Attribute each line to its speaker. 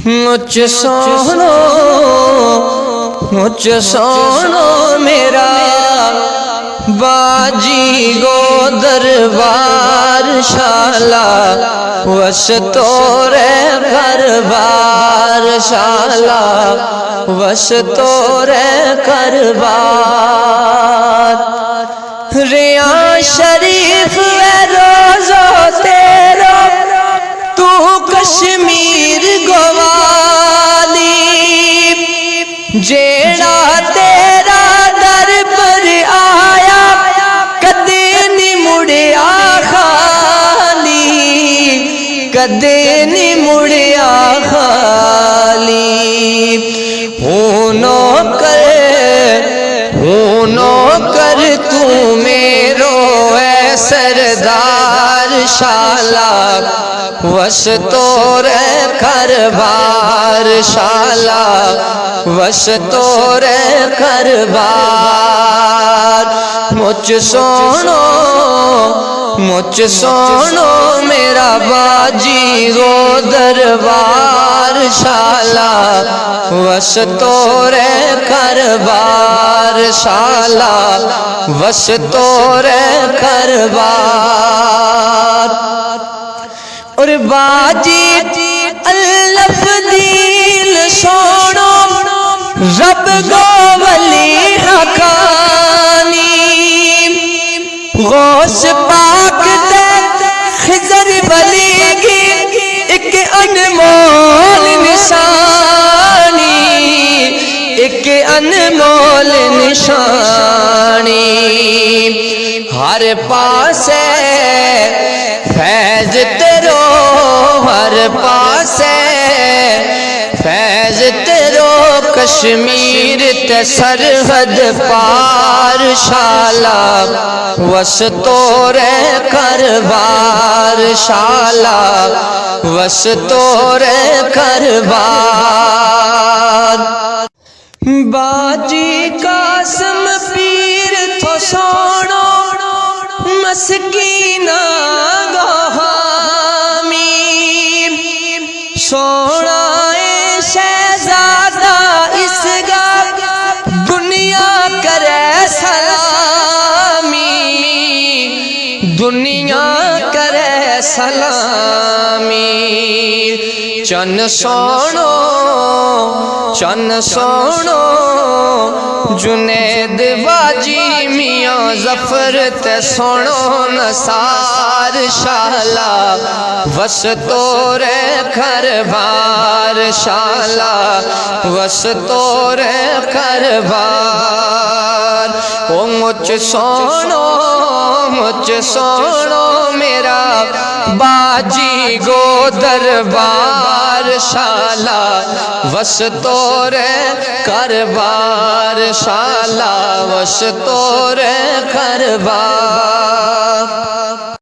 Speaker 1: مجھ سونو میرا باجی گو دربار شالا وش تورے کربار شالا وش تورے کربار ریاں شریف ہے روزو تیرا تو کشمیر گوالی جیڑا تیرا در پر آیا کدے نہیں مڑیا خالی کدے نہیں مڑیا خالی نوکر تو میرو اے سردار شالا وش تورے کربار شالا وش تورے کربار مجھ سونو میرا باجی گو دربار شالا وش تورے کربار شالا وش تورے کربار اور باجی الف دیل سونو رب گو ولی حقانی غوث پاک دے خضر ولی کی ایک انمول نشانی ایک انمول نشانی ہر پاسے فیض تیرو ہر پاسے فیض تیرو کشمیر تے سرحد پار شالا وش تورے کربار شالا وش تورے کربار باجی قاسم پیر تو سونو مسکینہ گوہامی سونا شہزادہ اس گا دنیا کرے سلامی دنیا کرے سلامی چن سونو جنید باجی میاں ظفر تے سونو نثار شالا وش تورے کربار شالا وش تورے کربار او مجھ سونو میرا باجی گو دربار شالا وش تورے کربار شالا وش تورے کربار